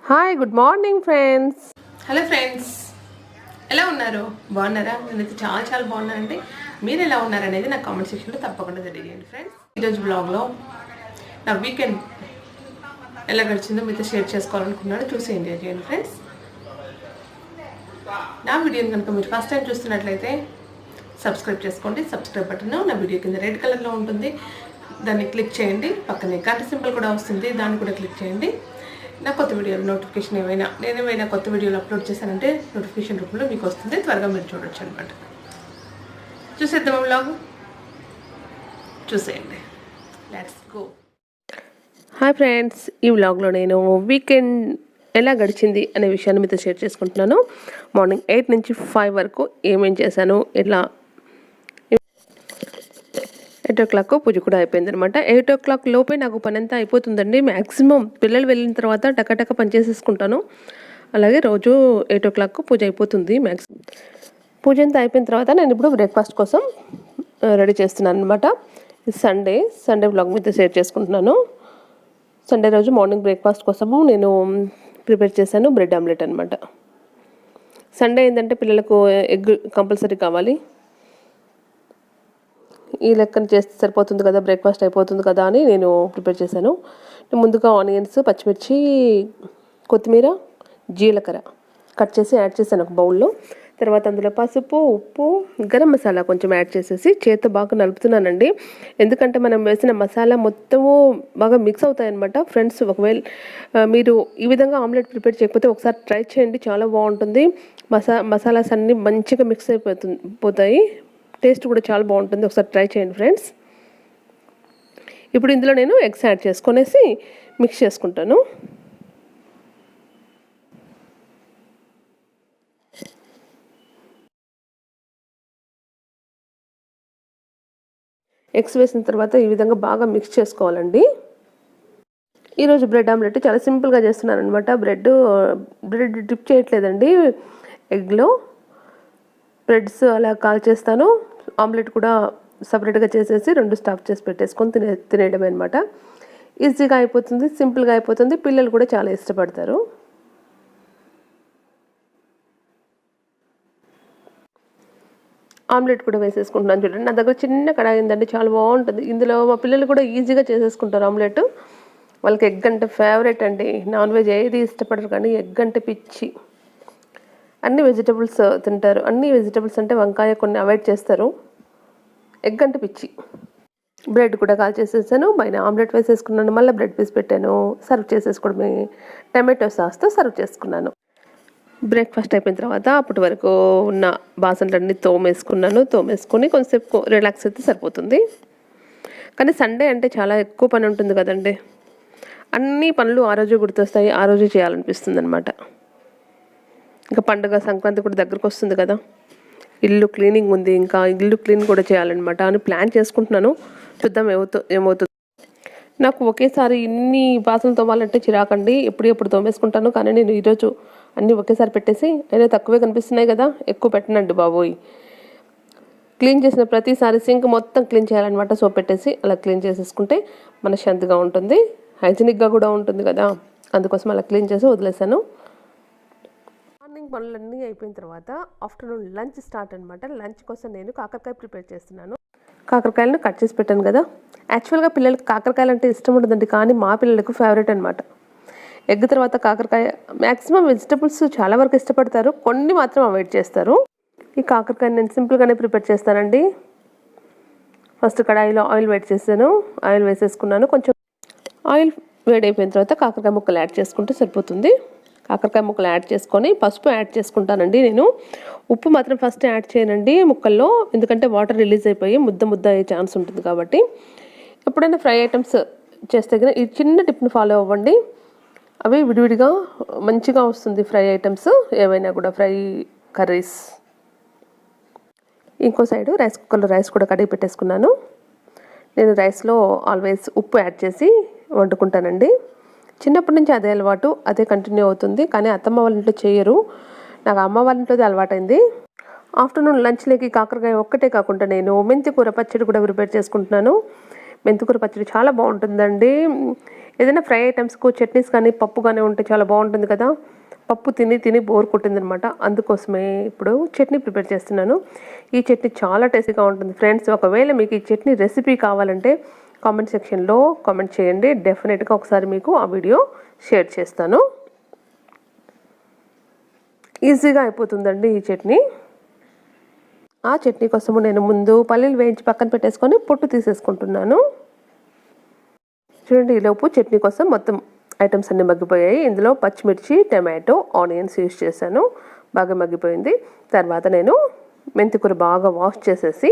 Hi good morning friends. Hello friends, ఎలా ఉన్నారు? బాగున్నారా? నేనైతే చాలా చాలా బాగున్నానండి. మీరు ఎలా ఉన్నారనేది నా కామెంట్ సెక్షన్లో తప్పకుండా తెలియజేయండి ఫ్రెండ్స్. ఈరోజు బ్లాగ్లో నా వీకెండ్ ఎలా గడిచిందో మీతో షేర్ చేసుకోవాలనుకున్నాను. చూసి ఎంజాయ్ చేయండి ఫ్రెండ్స్. నా వీడియోని కనుక మీరు ఫస్ట్ టైం చూస్తున్నట్లయితే సబ్స్క్రైబ్ చేసుకోండి. సబ్స్క్రైబ్ బటన్ నా వీడియో కింద రెడ్ కలర్లో ఉంటుంది, దాన్ని క్లిక్ చేయండి. పక్కనే గంట సింబల్ కూడా వస్తుంది, దాన్ని కూడా క్లిక్ చేయండి. నా కొత్త వీడియోలు నోటిఫికేషన్ నేను కొత్త వీడియోలు అప్లోడ్ చేశానంటే నోటిఫికేషన్ రూపంలో మీకు వస్తుంది, త్వరగా మీరు చూడొచ్చు అనమాట. చూసేద్దాం వ్లాగ్, చూసేయండి. Let's go. హాయ్ ఫ్రెండ్స్, ఈ వ్లాగ్లో నేను వీకెండ్ ఎలా గడిచింది అనే విషయాన్ని మీతో షేర్ చేసుకుంటున్నాను. మార్నింగ్ 8 నుంచి 5 వరకు ఏమేం చేశాను, ఎలా 8 o'clock పూజ కూడా అయిపోయింది అనమాట. 8 o'clock లోపే నాకు పని అంతా అయిపోతుందండి. మ్యాక్సిమం పిల్లలు వెళ్ళిన తర్వాత టకటక పని చేసేసుకుంటాను. అలాగే రోజు 8 o'clock పూజ అయిపోతుంది మ్యాక్సిమం. పూజ అంతా అయిపోయిన తర్వాత నేను ఇప్పుడు బ్రేక్ఫాస్ట్ కోసం రెడీ చేస్తున్నాను అనమాట. సండే వ్లాగ్ మీతో షేర్ చేసుకుంటున్నాను. సండే రోజు మార్నింగ్ బ్రేక్ఫాస్ట్ కోసము నేను ప్రిపేర్ చేశాను బ్రెడ్ ఆమ్లెట్ అనమాట. సండే ఏంటంటే పిల్లలకు ఎగ్ కంపల్సరీ కావాలి. ఈ లెక్కన చేస్తే సరిపోతుంది కదా, బ్రేక్ఫాస్ట్ అయిపోతుంది కదా అని నేను ప్రిపేర్ చేశాను. ముందుగా ఆనియన్స్, పచ్చిమిర్చి, కొత్తిమీర, జీలకర్ర కట్ చేసి యాడ్ చేశాను ఒక బౌల్లో. తర్వాత అందులో పసుపు, ఉప్పు, గరం మసాలా కొంచెం యాడ్ చేసేసి చేత్తో బాగా నలుపుతున్నానండి. ఎందుకంటే మనం వేసిన మసాలా మొత్తము బాగా మిక్స్ అవుతాయి అనమాట. ఫ్రెండ్స్, ఒకవేళ మీరు ఈ విధంగా ఆమ్లెట్ ప్రిపేర్ చేయకపోతే ఒకసారి ట్రై చేయండి, చాలా బాగుంటుంది. మసాలాస్ అన్నీ మంచిగా మిక్స్ పోతాయి, టేస్ట్ కూడా చాలా బాగుంటుంది. ఒకసారి ట్రై చేయండి ఫ్రెండ్స్. ఇప్పుడు ఇందులో నేను ఎగ్స్ యాడ్ చేసుకొనేసి మిక్స్ చేసుకుంటాను. ఎగ్స్ వేసిన తర్వాత ఈ విధంగా బాగా మిక్స్ చేసుకోవాలండి. ఈరోజు బ్రెడ్ ఆమ్లెట్ చాలా సింపుల్గా చేస్తున్నాను అనమాట. బ్రెడ్ డిప్ చేయట్లేదండి ఎగ్లో. బ్రెడ్స్ అలా కాల్ చేస్తాను, ఆమ్లెట్ కూడా సపరేట్గా చేసేసి 2 స్టఫ్ చేసి పెట్టేసుకొని తినేయడమే అనమాట. ఈజీగా అయిపోతుంది, సింపుల్గా అయిపోతుంది. పిల్లలు కూడా చాలా ఇష్టపడతారు. ఆమ్లెట్ కూడా వేసేసుకుంటున్నాను చూడండి. నా దగ్గర చిన్న కడాయి ఉందండి, చాలా బాగుంటుంది. ఇందులో మా పిల్లలు కూడా ఈజీగా చేసేసుకుంటారు ఆమ్లెట్. వాళ్ళకి ఎగ్ అంటే ఫేవరెట్ అండి. నాన్ వెజ్ ఏది ఇష్టపడరు, కానీ ఎగ్ అంటే పిచ్చి. అన్ని వెజిటబుల్స్ తింటారు. అన్ని వెజిటబుల్స్ అంటే వంకాయ కొన్ని అవాయిడ్ చేస్తారు. ఎగ్ అంటే పిచ్చి. బ్రెడ్ కూడా కాల్ చేసేసాను, పైన ఆమ్లెట్ వేసేసుకున్నాను, మళ్ళీ బ్రెడ్ పీస్ పెట్టాను. సర్వ్ చేసేసుకోవడమే. టమాటో సాస్తో సర్వ్ చేసుకున్నాను. బ్రేక్ఫాస్ట్ అయిపోయిన తర్వాత అప్పటి వరకు ఉన్న బాసనలన్నీ తోమేసుకొని కొంచెంసేపు రిలాక్స్ అయితే సరిపోతుంది. కానీ సండే అంటే చాలా ఎక్కువ పని ఉంటుంది కదండి. అన్ని పనులు ఆ రోజు గుర్తొస్తాయి, ఆ రోజు చేయాలనిపిస్తుంది అనమాట. ఇంకా పండుగ సంక్రాంతి కూడా దగ్గరకు వస్తుంది కదా, ఇల్లు క్లీనింగ్ ఉంది, ఇంకా ఇల్లు క్లీన్ కూడా చేయాలన్నమాట అని ప్లాన్ చేసుకుంటున్నాను. చూద్దాం ఏమవుతుంది. నాకు ఒకేసారి ఇన్ని బాసనలు తోమాలంటే చిరాకండి. ఎప్పుడు తోమేసుకుంటాను, కానీ నేను ఈరోజు అన్నీ ఒకేసారి పెట్టేసి, అయినా తక్కువే కనిపిస్తున్నాయి కదా, ఎక్కువ పెట్టనండి బాబోయ్. క్లీన్ చేసిన ప్రతిసారి సింక్ మొత్తం క్లీన్ చేయాలన్నమాట. సోప్ పెట్టేసి అలా క్లీన్ చేసేసుకుంటే మనశ్శాంతిగా ఉంటుంది, హైజీనిక్గా కూడా ఉంటుంది కదా. అందుకోసం అలా క్లీన్ చేసి వదిలేసాను. మార్నింగ్ పనులన్నీ అయిపోయిన తర్వాత ఆఫ్టర్నూన్ లంచ్ స్టార్ట్ అనమాట. లంచ్ కోసం నేను కాకరకాయ ప్రిపేర్ చేస్తున్నాను. కాకరకాయలను కట్ చేసి పెట్టాను కదా. యాక్చువల్గా పిల్లలకి కాకరకాయలు అంటే ఇష్టం ఉండదండి, కానీ మా పిల్లలకు ఫేవరెట్ అనమాట. ఎగ్ తర్వాత కాకరకాయ. మ్యాక్సిమం వెజిటబుల్స్ చాలా వరకు ఇష్టపడతారు, కొన్ని మాత్రం అవాయిడ్ చేస్తారు. ఈ కాకరకాయ నేను సింపుల్గానే ప్రిపేర్ చేస్తానండి. ఫస్ట్ కడాయిలో ఆయిల్ ఆయిల్ వేసేసుకున్నాను. కొంచెం ఆయిల్ వేడైపోయిన తర్వాత కాకరకాయ ముక్కలు యాడ్ చేసుకుంటే సరిపోతుంది. కాకరకాయ ముక్కలు యాడ్ చేసుకొని పసుపు యాడ్ చేసుకుంటానండి నేను. ఉప్పు మాత్రం ఫస్ట్ యాడ్ చేయనండి ముక్కల్లో, ఎందుకంటే వాటర్ రిలీజ్ అయిపోయి ముద్ద అయ్యే ఛాన్స్ ఉంటుంది కాబట్టి. ఎప్పుడైనా ఫ్రై ఐటమ్స్ చేస్తే కనుక ఈ చిన్న టిప్ని ఫాలో అవ్వండి. అవి విడివిడిగా మంచిగా వస్తుంది ఫ్రై ఐటమ్స్ ఏవైనా కూడా, ఫ్రై కర్రీస్. ఇంకో సైడు రైస్ కుక్కర్లో రైస్ కూడా కడిగి పెట్టేసుకున్నాను. నేను రైస్లో ఆల్వేస్ ఉప్పు యాడ్ చేసి వండుకుంటానండి. చిన్నప్పటి నుంచి అదే అలవాటు, అదే కంటిన్యూ అవుతుంది. కానీ అత్తమ్మ వాళ్ళ ఇంట్లో చేయరు, నాకు అమ్మ వాళ్ళ ఇంట్లోది అలవాటైంది. ఆఫ్టర్నూన్ లంచ్లోకి కాకరకాయ ఒక్కటే కాకుండా నేను మెంతి కూర పచ్చడి కూడా ప్రిపేర్ చేసుకుంటున్నాను. మెంతికూర పచ్చడి చాలా బాగుంటుందండి. ఏదైనా ఫ్రై ఐటమ్స్కు చట్నీస్ కానీ పప్పు కానీ ఉంటే చాలా బాగుంటుంది కదా. పప్పు తిని తిని బోర్ కొట్టిందనమాట. అందుకోసమే ఇప్పుడు చట్నీ ప్రిపేర్ చేస్తున్నాను. ఈ చట్నీ చాలా టేస్టీగా ఉంటుంది ఫ్రెండ్స్. ఒకవేళ మీకు ఈ చట్నీ రెసిపీ కావాలంటే కామెంట్ సెక్షన్లో కామెంట్ చేయండి. డెఫినెట్గా ఒకసారి మీకు ఆ వీడియో షేర్ చేస్తాను. ఈజీగా అయిపోతుందండి ఈ చట్నీ. ఆ చట్నీ కోసము నేను ముందు పల్లీలు వేయించి పక్కన పెట్టేసుకొని పొట్టు తీసేసుకుంటున్నాను. చూడండి, ఈలోపు చట్నీ కోసం మొత్తం ఐటమ్స్ అన్నీ మగ్గిపోయాయి. ఇందులో పచ్చిమిర్చి, టమాటో, ఆనియన్స్ యూస్ చేశాను. బాగా మగ్గిపోయింది. తర్వాత నేను మెంతికూర బాగా వాష్ చేసేసి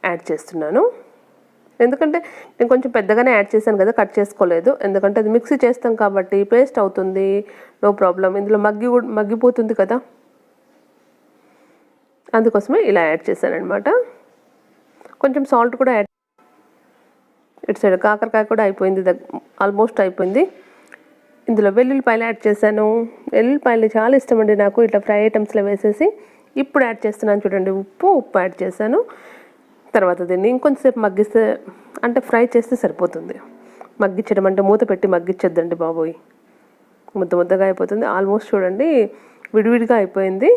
యాడ్ చేస్తున్నాను. ఎందుకంటే నేను కొంచెం పెద్దగానే యాడ్ చేశాను కదా, కట్ చేసుకోలేదు. ఎందుకంటే అది మిక్సీ చేస్తాం కాబట్టి పేస్ట్ అవుతుంది. నో ప్రాబ్లం, ఇందులో మగ్గిపోతుంది కదా, అందుకోసమే ఇలా యాడ్ చేశాను అనమాట. కొంచెం సాల్ట్ కూడా యాడ్. ఇటు సైడ్ కాకరకాయ కూడా అయిపోయింది, ఆల్మోస్ట్ అయిపోయింది. ఇందులో వెల్లుల్లిపాయలు యాడ్ చేశాను. వెల్లుల్లిపాయలు చాలా ఇష్టం అండి నాకు, ఇట్లా ఫ్రై ఐటమ్స్లో వేసేసి. ఇప్పుడు యాడ్ చేస్తున్నాను చూడండి, ఉప్పు యాడ్ చేశాను. తర్వాత దీన్ని ఇంకొంచెంసేపు మగ్గిస్తే, అంటే ఫ్రై చేస్తే సరిపోతుంది. మగ్గించడం అంటే మూత పెట్టి మగ్గించొద్దండి బాబోయ్, ముద్దగా అయిపోతుంది. ఆల్మోస్ట్ చూడండి విడివిడిగా అయిపోయింది,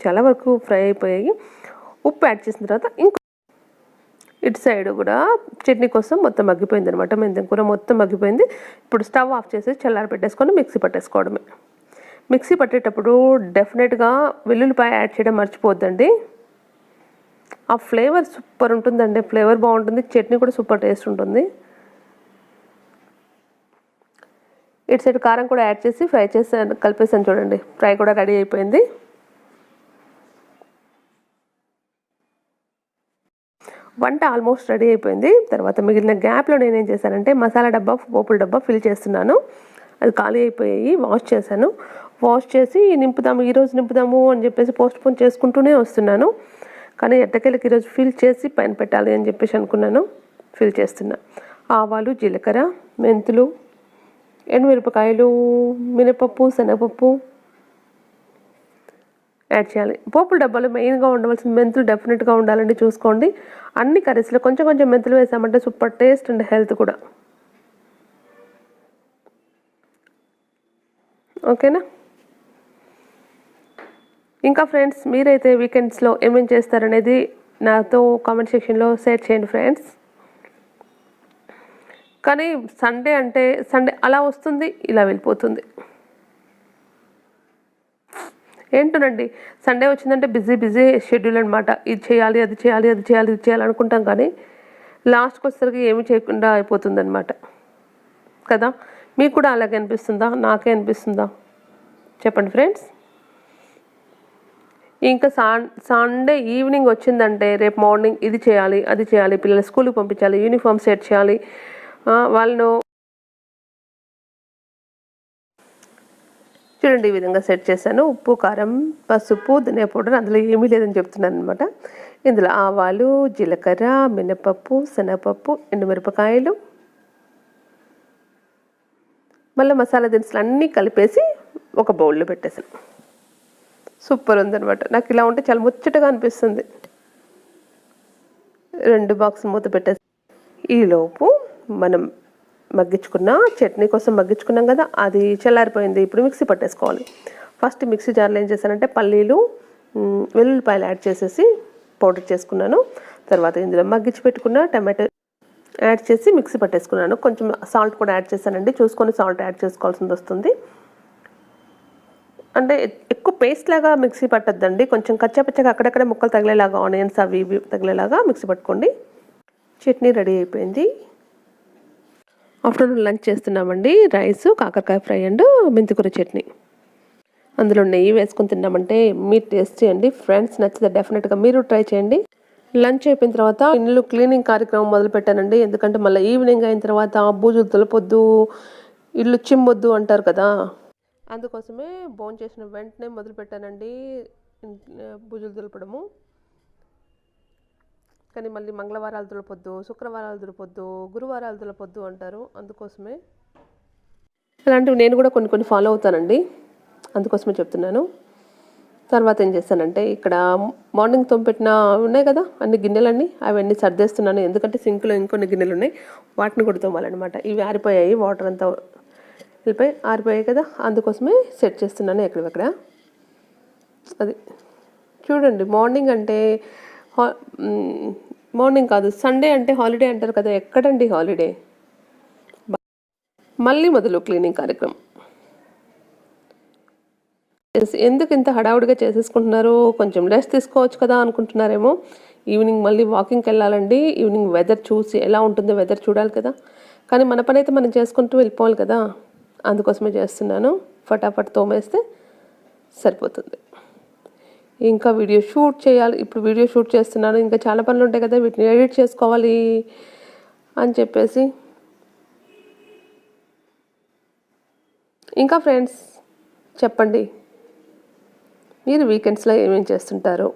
చాలా వరకు ఫ్రై అయిపోయాయి. ఉప్పు యాడ్ చేసిన తర్వాత ఇటు సైడ్ కూడా చట్నీ కోసం మొత్తం మగ్గిపోయింది అనమాట. మెంతికూర మొత్తం మగ్గిపోయింది. ఇప్పుడు స్టవ్ ఆఫ్ చేసి చల్లారి పెట్టేసుకొని మిక్సీ పట్టేసుకోవడమే. మిక్సీ పట్టేటప్పుడు డెఫినెట్గా వెల్లుల్లిపాయ యాడ్ చేయడం మర్చిపోద్దండి. ఆ ఫ్లేవర్ సూపర్ ఉంటుందండి, ఫ్లేవర్ బాగుంటుంది, చట్నీ కూడా సూపర్ టేస్ట్ ఉంటుంది. ఇటు సైడ్ కారం కూడా యాడ్ చేసి ఫ్రై చేసాను, కలిపేసాను చూడండి. ఫ్రై కూడా రెడీ అయిపోయింది. వంట ఆల్మోస్ట్ రెడీ అయిపోయింది. తర్వాత మిగిలిన గ్యాప్లో నేనేం చేశానంటే మసాలా డబ్బా, పోపుల డబ్బా ఫిల్ చేస్తున్నాను. అది ఖాళీ అయిపోయాయి, వాష్ చేశాను. వాష్ చేసి ఈరోజు నింపుదాము అని చెప్పేసి పోస్ట్పోన్ చేసుకుంటూనే వస్తున్నాను. కానీ ఎట్టకేళ్ళకి ఈరోజు ఫిల్ చేసి పైన పెట్టాలి అని చెప్పేసి అనుకున్నాను. ఫిల్ చేస్తున్నా. ఆవాలు, జీలకర్ర, మెంతులు, ఎండుమిరపకాయలు, మినపప్పు, శనగపప్పు యాడ్ చేయాలి. పోపుల డబ్బాలో మెయిన్గా ఉండవలసిన మెంతులు డెఫినెట్గా ఉండాలండి, చూసుకోండి. అన్ని కర్రీస్లో కొంచెం కొంచెం మెంతులు వేసామంటే సూపర్ టేస్ట్ అండ్ హెల్త్ కూడా. ఓకేనా? ఇంకా ఫ్రెండ్స్, మీరైతే వీకెండ్స్లో ఏమేమి చేస్తారనేది నాతో కామెంట్ సెక్షన్లో షేర్ చేయండి ఫ్రెండ్స్. కానీ సండే అంటే సండే అలా వస్తుంది, ఇలా వెళ్ళిపోతుంది. ఏంటోనండి, సండే వచ్చిందంటే బిజీ షెడ్యూల్ అనమాట. ఇది చేయాలి, అది చేయాలి, అది చేయాలి, ఇది చేయాలి అనుకుంటాం, కానీ లాస్ట్కి వచ్చేసరికి ఏమీ చేయకుండా అయిపోతుంది అనమాట కదా. మీకు కూడా అలాగే అనిపిస్తుందా? నాకే అనిపిస్తుందా? చెప్పండి ఫ్రెండ్స్. ఇంకా సండే ఈవినింగ్ వచ్చిందంటే రేపు మార్నింగ్ ఇది చేయాలి, అది చేయాలి, పిల్లలు స్కూల్కి పంపించాలి, యూనిఫామ్ సెట్ చేయాలి, వాళ్ళను చూడండి ఈ విధంగా సెట్ చేశాను. ఉప్పు, కారం, పసుపు, ధనియా పౌడర్ అందులో ఏమీ లేదని చెప్తున్నాను అనమాట. ఇందులో ఆవాలు, జీలకర్ర, మినపప్పు, శనగపప్పు, ఎండుమిరపకాయలు, మళ్ళీ మసాలా దినుసులు అన్నీ కలిపేసి ఒక బౌల్లో పెట్టేసాను. సూపర్ ఉందనమాట. నాకు ఇలా ఉంటే చాలా ముచ్చటగా అనిపిస్తుంది. 2 బాక్స్ మూత పెట్టేసి ఈలోపు మనం మగ్గించుకున్న చట్నీ కోసం మగ్గించుకున్నాం కదా, అది చల్లారిపోయింది. ఇప్పుడు మిక్సీ పట్టేసుకోవాలి. ఫస్ట్ మిక్సీ జార్లో ఏం చేశానంటే పల్లీలు, వెల్లుల్లిపాయలు యాడ్ చేసేసి పౌడర్ చేసుకున్నాను. తర్వాత ఇందులో మగ్గించి పెట్టుకున్న టమాటో యాడ్ చేసి మిక్సీ పట్టేసుకున్నాను. కొంచెం సాల్ట్ కూడా యాడ్ చేశానండి, చూసుకొని సాల్ట్ యాడ్ చేసుకోవాల్సింది వస్తుంది. అంటే ఎక్కువ పేస్ట్ లాగా మిక్సీ పట్టద్దండి, కొంచెం కచ్చాపచ్చగా అక్కడక్కడ ముక్కలు తగిలేలాగా, ఆనియన్స్ అవి ఇవి తగిలేలాగా మిక్సీ పట్టుకోండి. చట్నీ రెడీ అయిపోయింది. ఆఫ్టర్నూన్ లంచ్ చేస్తున్నామండి. రైస్, కాకరకాయ ఫ్రై అండ్ మెంతికూర చట్నీ. అందులో నెయ్యి వేసుకొని తిన్నామంటే మీరు టేస్ట్ చేయండి ఫ్రెండ్స్. నచ్చితే డెఫినెట్గా మీరు ట్రై చేయండి. లంచ్ అయిపోయిన తర్వాత ఇల్లు క్లీనింగ్ కార్యక్రమం మొదలు పెట్టానండి. ఎందుకంటే మళ్ళీ ఈవినింగ్ అయిన తర్వాత బూజులు దులపొద్దు, ఇల్లు చిమ్మొద్దు అంటారు కదా, అందుకోసమే భోంచేసిన వెంటనే మొదలు పెట్టానండి బూజులు దులపడము. కానీ మళ్ళీ మంగళవారాలు దులపొద్దు, శుక్రవారాలు దులపొద్దు, గురువారాలు దులపొద్దు అంటారు. అందుకోసమే అలాంటివి నేను కూడా కొన్ని ఫాలో అవుతానండి, అందుకోసమే చెప్తున్నాను. తర్వాత ఏం చేస్తానంటే ఇక్కడ మార్నింగ్ తోమిపెట్టిన ఉన్నాయి కదా అన్ని గిన్నెలన్నీ అవన్నీ సర్దేస్తున్నాను. ఎందుకంటే సింక్లో ఇంకొన్ని గిన్నెలు ఉన్నాయి, వాటిని కూడా తోమాలన్నమాట. ఇవి ఆరిపోయాయి, వాటర్ అంతా వెళ్ళిపోయి ఆరిపోయాయి కదా, అందుకోసమే సెట్ చేస్తున్నాను ఎక్కడెక్కడ. అది చూడండి, మార్నింగ్ అంటే మార్నింగ్ కాదు, సండే అంటే హాలిడే అంటారు కదా, ఎక్కడండి హాలిడే. మళ్ళీ మొదలు క్లీనింగ్ కార్యక్రమం. ఎందుకు ఇంత హడావుడిగా చేసేసుకుంటున్నారు, కొంచెం రెస్ట్ తీసుకోవచ్చు కదా అనుకుంటున్నారేమో. ఈవినింగ్ మళ్ళీ వాకింగ్కి వెళ్ళాలండి. ఈవినింగ్ వెదర్ చూసి ఎలా ఉంటుందో వెదర్ చూడాలి కదా, కానీ మన పని అయితే మనం చేసుకుంటూ వెళ్ళిపోవాలి కదా, అందుకోసమే చేస్తున్నాను. ఫటాఫట్ తోమేస్తే సరిపోతుంది. ఇంకా వీడియో షూట్ చేయాలి, ఇప్పుడు వీడియో షూట్ చేస్తున్నాను. ఇంకా చాలా పనులు ఉంటాయి కదా, వీటిని ఎడిట్ చేసుకోవాలి అని చెప్పేసి. ఇంకా ఫ్రెండ్స్ చెప్పండి, మీరు వీకెండ్స్లో ఏమేమి చేస్తుంటారు?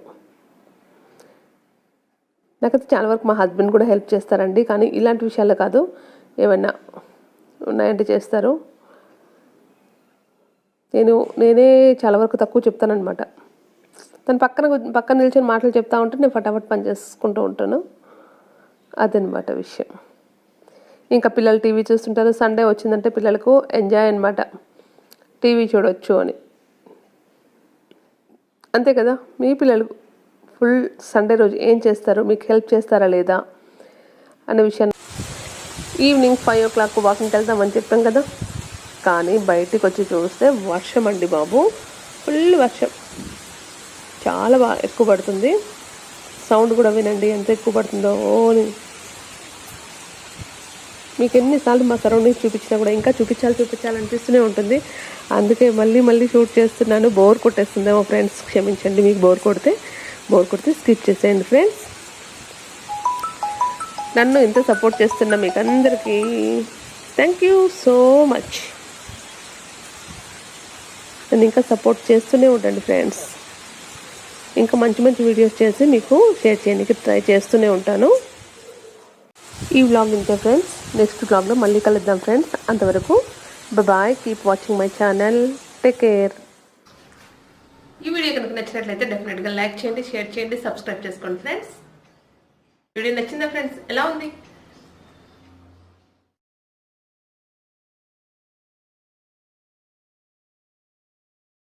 నాకైతే చాలా వరకు మా హస్బెండ్ కూడా హెల్ప్ చేస్తారండి, కానీ ఇలాంటి విషయాల్లో కాదు, ఏమన్నా ఉన్నాయంటే చేస్తారు. నేనే చాలా వరకు తక్కువ చెప్తానమాట. తను పక్కన నిల్చొని మాటలు చెప్తా ఉంటే నేను ఫటాఫట్ పని చేసుకుంటూ ఉంటాను. అదనమాట విషయం. ఇంకా పిల్లలు టీవీ చూస్తుంటారు. సండే వచ్చిందంటే పిల్లలకు ఎంజాయ్ అనమాట, టీవీ చూడొచ్చు అని. అంతే కదా, మీ పిల్లలు ఫుల్ సండే రోజు ఏం చేస్తారు, మీకు హెల్ప్ చేస్తారా లేదా అనే విషయాన్ని. ఈవినింగ్ 5 o'clock వాకింగ్కి వెళ్తామని చెప్పాం కదా, కానీ బయటికి వచ్చి చూస్తే వర్షం అండి బాబు, ఫుల్ వర్షం, చాలా బాగా ఎక్కువ పడుతుంది. సౌండ్ కూడా వినండి ఎంత ఎక్కువ పడుతుందో అని. మీకు ఎన్నిసార్లు మా సరౌండింగ్స్ చూపించినా కూడా ఇంకా చూపించాలనిపిస్తూనే ఉంటుంది. అందుకే మళ్ళీ షూట్ చేస్తున్నాను. బోర్ కొట్టేస్తుందేమో ఫ్రెండ్స్, క్షమించండి. మీకు బోర్ కొడితే స్కిప్ చేసేయండి ఫ్రెండ్స్. నన్ను ఇంత సపోర్ట్ చేస్తున్న మీకు అందరికీ థ్యాంక్ యూ సో మచ్. నన్ను ఇంకా సపోర్ట్ చేస్తూనే ఉండండి ఫ్రెండ్స్. ఇంకా మంచి వీడియోస్ చేసి మీకు షేర్ చేయడానికి ట్రై చేస్తూనే ఉంటాను. ఈ వ్లాగ్ ఇంతే ఫ్రెండ్స్. నెక్స్ట్ వ్లాగ్లో మళ్ళీ కలుద్దాం ఫ్రెండ్స్. అంతవరకు bye, keep watching my channel, take care. ఈ వీడియో కనుక నచ్చినట్లయితే డెఫినెట్గా లైక్ చేయండి, షేర్ చేయండి, సబ్స్క్రైబ్ చేసుకోండి ఫ్రెండ్స్. వీడియో నచ్చిందా ఫ్రెండ్స్? ఎలా ఉంది?